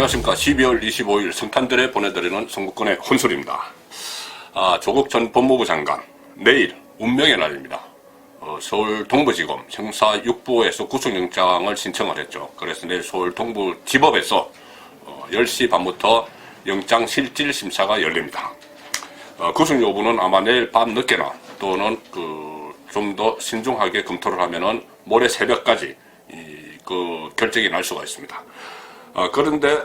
안녕하십니까. 12월 25일 성탄절에 보내드리는 성북권의 혼술입니다. 조국 전 법무부 장관 내일 운명의 날입니다. 서울 동부지검 형사 6부에서 구속영장을 신청을 했죠. 그래서 내일 서울 동부지법에서 10시 반부터 영장 실질 심사가 열립니다. 구속 여부는 아마 내일 밤 늦게나 또는 좀 더 신중하게 검토를 하면은 모레 새벽까지 결정이 날 수가 있습니다. 그런데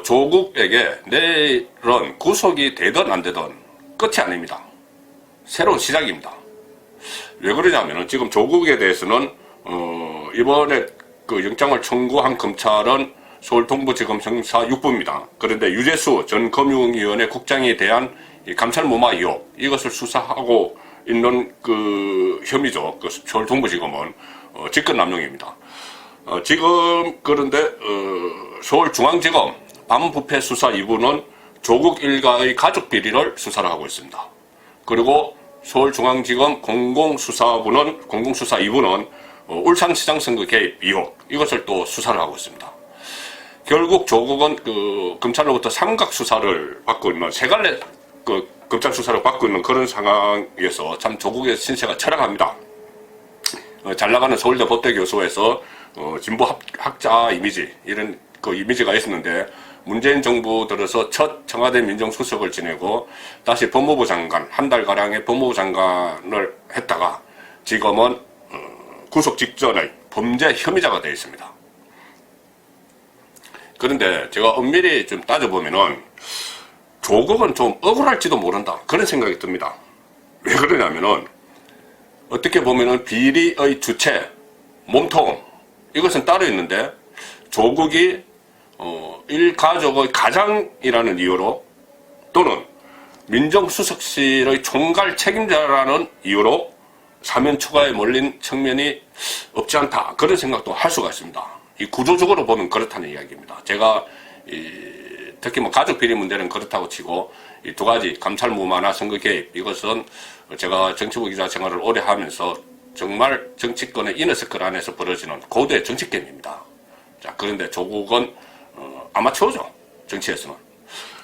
조국에게 내일은 구속이 되든 안 되든 끝이 아닙니다. 새로운 시작입니다. 왜 그러냐면은 지금 조국에 대해서는 이번에 영장을 청구한 검찰은 서울 동부지검 형사 6부입니다. 그런데 유재수 전 금융위원회 국장에 대한 감찰 무마 의혹, 이것을 수사하고 있는 혐의죠. 서울 동부지검은 직권남용입니다. 지금 그런데 서울중앙지검 반부패 수사 2부는 조국 일가의 가족 비리를 수사를 하고 있습니다. 그리고 서울중앙지검 공공수사 2부는 울산시장 선거 개입 의혹, 이것을 또 수사를 하고 있습니다. 결국 조국은 검찰로부터 삼각 수사를 받고 있는, 세 갈래 검찰 수사를 받고 있는 그런 상황에서 참 조국의 신세가 처량합니다. 잘 나가는 서울대 법대 교수에서 진보 학자 이미지, 이런 이미지가 있었는데, 문재인 정부 들어서 첫 청와대 민정수석을 지내고 다시 법무부 장관, 한 달가량의 법무부 장관을 했다가 지금은 구속 직전의 범죄 혐의자가 되어 있습니다. 그런데 제가 엄밀히 좀 따져보면은 조국은 좀 억울할지도 모른다, 그런 생각이 듭니다. 왜 그러냐면은 어떻게 보면은 비리의 주체, 몸통, 이것은 따로 있는데 조국이 일가족의 가장이라는 이유로 또는 민정수석실의 총괄 책임자라는 이유로 사면 초과에 몰린 측면이 없지 않다, 그런 생각도 할 수가 있습니다. 이 구조적으로 보면 그렇다는 이야기입니다. 제가 특히 가족 비리 문제는 그렇다고 치고 이 두 가지 감찰 무마나 선거 개입, 이것은 제가 정치부 기자 생활을 오래 하면서 정말 정치권의 이너서클 안에서 벌어지는 고도의 정치 게임입니다. 자, 그런데 조국은 아마추어죠, 정치에서는.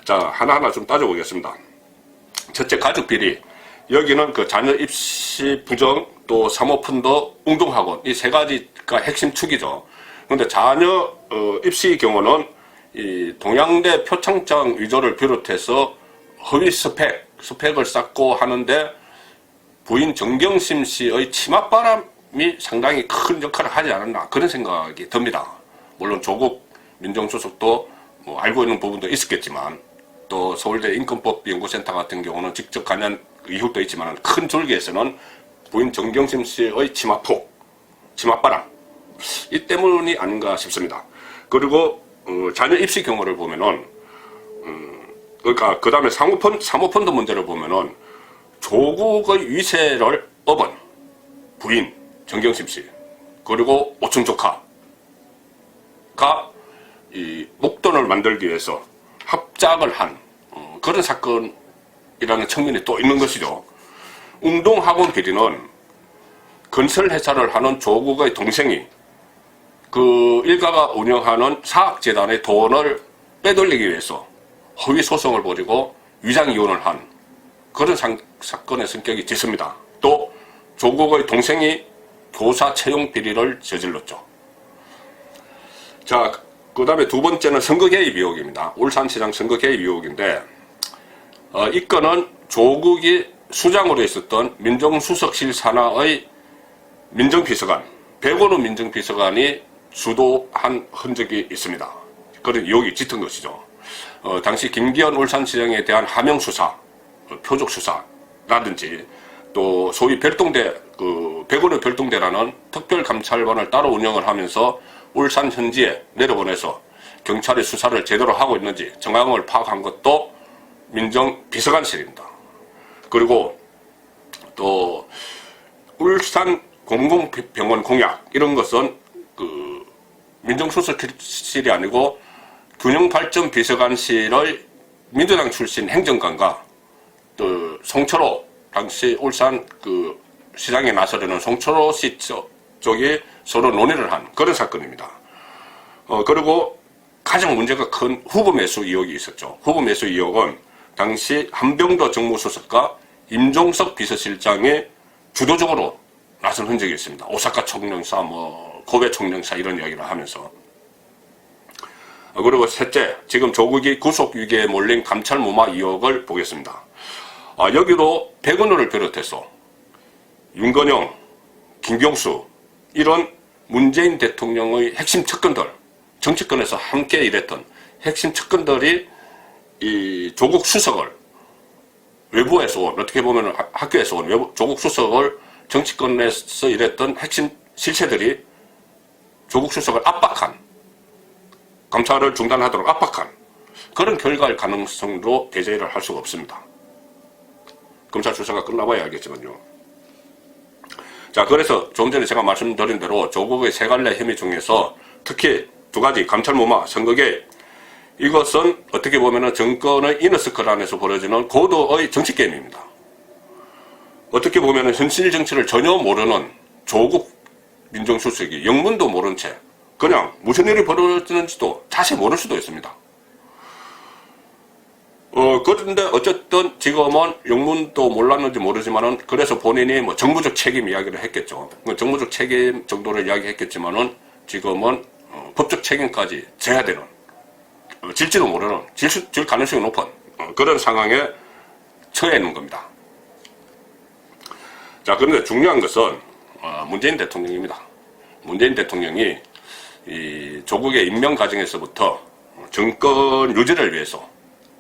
자, 하나하나 좀 따져보겠습니다. 첫째, 가족 비리. 여기는 자녀 입시 부정, 또 사모펀드, 웅동학원, 이 세 가지가 핵심 축이죠. 그런데 자녀 입시 경우는 이 동양대 표창장 위조를 비롯해서 허위 스펙을 쌓고 하는데 부인 정경심 씨의 치맛바람이 상당히 큰 역할을 하지 않았나, 그런 생각이 듭니다. 물론 조국 민정수석도 알고 있는 부분도 있었겠지만, 또 서울대 인권법 연구센터 같은 경우는 직접 관련 이유도 있지만 큰 줄기에서는 부인 정경심 씨의 치맛바람, 이 때문이 아닌가 싶습니다. 그리고 자녀 입시 경우를 보면은 그러니까 그 다음에 사모펀드 문제를 보면은 조국의 위세를 업은 부인 정경심 씨, 그리고 오촌 조카가 이 목돈을 만들기 위해서 합작을 한 그런 사건이라는 측면이 또 있는 것이죠. 웅동학원 비리는 건설회사를 하는 조국의 동생이 일가가 운영하는 사학재단의 돈을 빼돌리기 위해서 허위 소송을 벌이고 위장 이혼을 한 그런 사건의 성격이 짙습니다. 또 조국의 동생이 교사 채용 비리를 저질렀죠. 자, 그 다음에 두 번째는 선거 개입 의혹입니다. 울산시장 선거 개입 의혹인데, 이 건은 조국이 수장으로 있었던 민정수석실 산하의 민정비서관, 백원우 민정비서관이 주도한 흔적이 있습니다. 그런 의혹이 짙은 것이죠. 당시 김기현 울산시장에 대한 하명수사, 표적수사라든지 또 소위 별동대, 백원우 별동대라는 특별감찰반을 따로 운영을 하면서 울산 현지에 내려보내서 경찰이 수사를 제대로 하고 있는지 정황을 파악한 것도 민정비서관실입니다. 그리고 또 울산 공공병원 공약, 이런 것은 민정수석실이 아니고 균형발전비서관실의 민주당 출신 행정관과 또 송철호, 당시 울산 시장에 나서려는 송철호 씨 쪽이 서로 논의를 한 그런 사건입니다. 그리고 가장 문제가 큰 후보 매수 의혹이 있었죠. 후보 매수 의혹은 당시 한병도 정무수석과 임종석 비서실장이 주도적으로 나선 흔적이 있습니다. 오사카 총영사, 고베 총영사 이런 이야기를 하면서. 그리고 셋째, 지금 조국이 구속 위기에 몰린 감찰 무마 의혹을 보겠습니다. 여기도 백은호를 비롯해서 윤건영, 김경수 이런 문재인 대통령의 핵심 측근들, 정치권에서 함께 일했던 핵심 측근들이 이 조국 수석을 외부에서 온, 어떻게 보면 학교에서 온 조국 수석을 정치권에서 일했던 핵심 실세들이 조국 수석을 압박한, 감찰을 중단하도록 압박한 그런 결과일 가능성도 배제를 할 수가 없습니다. 검찰 수사가 끝나봐야 알겠지만요. 자, 그래서 좀 전에 제가 말씀드린 대로 조국의 세 갈래 혐의 중에서 특히 두 가지, 감찰 무마, 선거개, 이것은 어떻게 보면 정권의 이너서클 안에서 벌어지는 고도의 정치 게임입니다. 어떻게 보면 현실 정치를 전혀 모르는 조국 민정수석이 영문도 모른 채 그냥 무슨 일이 벌어지는지도 자세히 모를 수도 있습니다. 그런데 어쨌든 지금은 영문도 몰랐는지 모르지만은 그래서 본인이 정무적 책임 이야기를 했겠죠. 정무적 책임 정도를 이야기했겠지만은 지금은 법적 책임까지 져야 되는, 질지도 모르는, 질 가능성이 높은 그런 상황에 처해 있는 겁니다. 자, 그런데 중요한 것은 문재인 대통령입니다. 문재인 대통령이 이 조국의 임명 과정에서부터 정권 유지를 위해서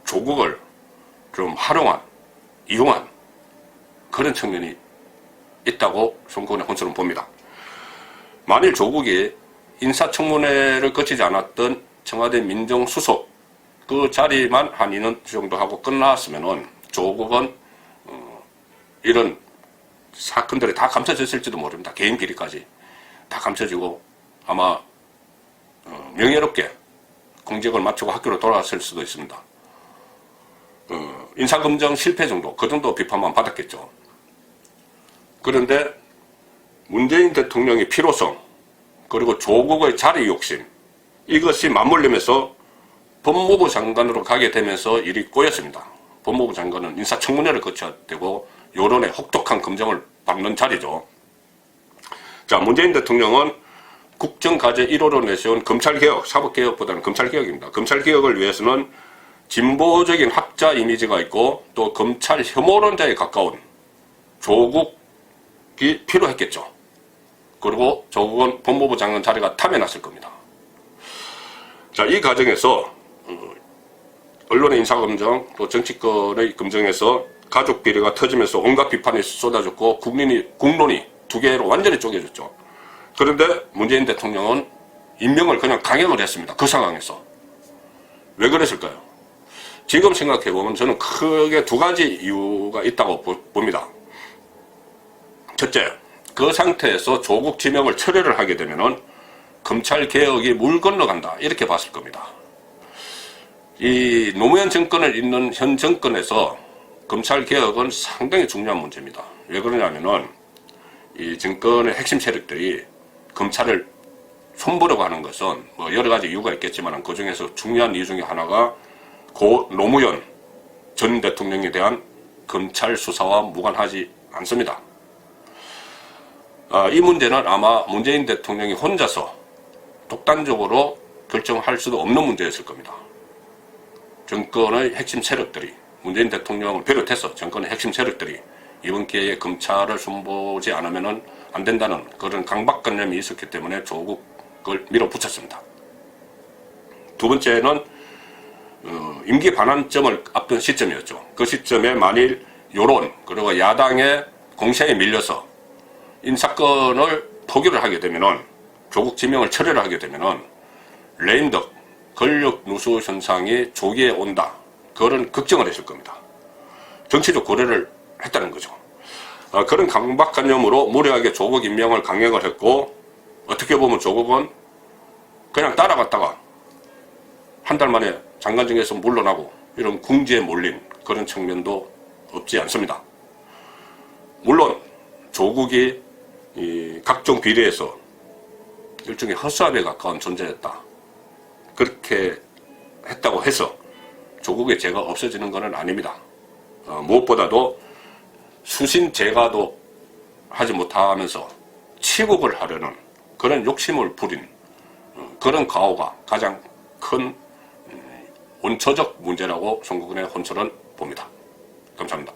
조국을 좀 이용한 그런 측면이 있다고 송건의 혼수는 봅니다. 만일 조국이 인사청문회를 거치지 않았던 청와대 민정수석 그 자리만 한 2년 정도 하고 끝났으면은 조국은 이런 사건들이 다 감춰졌을지도 모릅니다. 개인 비리까지 다 감춰지고 아마 명예롭게 공직을 마치고 학교로 돌아왔을 수도 있습니다. 인사검증 실패 정도, 그 정도 비판만 받았겠죠. 그런데 문재인 대통령의 필요성, 그리고 조국의 자리 욕심, 이것이 맞물리면서 법무부 장관으로 가게 되면서 일이 꼬였습니다. 법무부 장관은 인사청문회를 거쳐야 되고 여론의 혹독한 검증을 받는 자리죠. 자, 문재인 대통령은 국정과제 1호로 내세운 검찰개혁, 사법개혁보다는 검찰개혁입니다. 검찰개혁을 위해서는 진보적인 학자 이미지가 있고 또 검찰 혐오론자에 가까운 조국이 필요했겠죠. 그리고 조국은 법무부 장관 자리가 탐해 났을 겁니다. 자, 이 과정에서 언론의 인사검증, 또 정치권의 검증에서 가족 비리가 터지면서 온갖 비판이 쏟아졌고 국론이 두 개로 완전히 쪼개졌죠. 그런데 문재인 대통령은 임명을 그냥 강행을 했습니다. 그 상황에서. 왜 그랬을까요? 지금 생각해보면 저는 크게 두 가지 이유가 있다고 봅니다. 첫째, 그 상태에서 조국 지명을 철회를 하게 되면은 검찰개혁이 물 건너간다, 이렇게 봤을 겁니다. 이 노무현 정권을 잇는 현 정권에서 검찰개혁은 상당히 중요한 문제입니다. 왜 그러냐면은 이 정권의 핵심 세력들이 검찰을 손보려고 하는 것은 여러 가지 이유가 있겠지만 그 중에서 중요한 이유 중에 하나가 고 노무현 전 대통령에 대한 검찰 수사와 무관하지 않습니다. 이 문제는 아마 문재인 대통령이 혼자서 독단적으로 결정할 수도 없는 문제였을 겁니다. 정권의 핵심 세력들이, 문재인 대통령을 비롯해서 정권의 핵심 세력들이 이번 기회에 검찰을 손보지 않으면 안 된다는 그런 강박관념이 있었기 때문에 조국을 밀어붙였습니다. 두 번째는 임기 반환점을 앞둔 시점이었죠. 그 시점에 만일 여론 그리고 야당의 공세에 밀려서 인사권을 포기를 하게 되면은, 조국 지명을 철회를 하게 되면은 레임덕 권력 누수 현상이 조기에 온다, 그런 걱정을 했을 겁니다. 정치적 고려를 했다는 거죠. 그런 강박관념으로 무리하게 조국 임명을 강행을 했고, 어떻게 보면 조국은 그냥 따라갔다가 한 달 만에 장관직에서 물러나고 이런 궁지에 몰린 그런 측면도 없지 않습니다. 물론 조국이 이 각종 비리에서 일종의 허수아비에 가까운 존재였다, 그렇게 했다고 해서 조국의 죄가 없어지는 것은 아닙니다. 무엇보다도 수신 제가도 하지 못하면서 치국을 하려는 그런 욕심을 부린 그런 가오가 가장 큰 원초적 문제라고 송국은의 혼처는 봅니다. 감사합니다.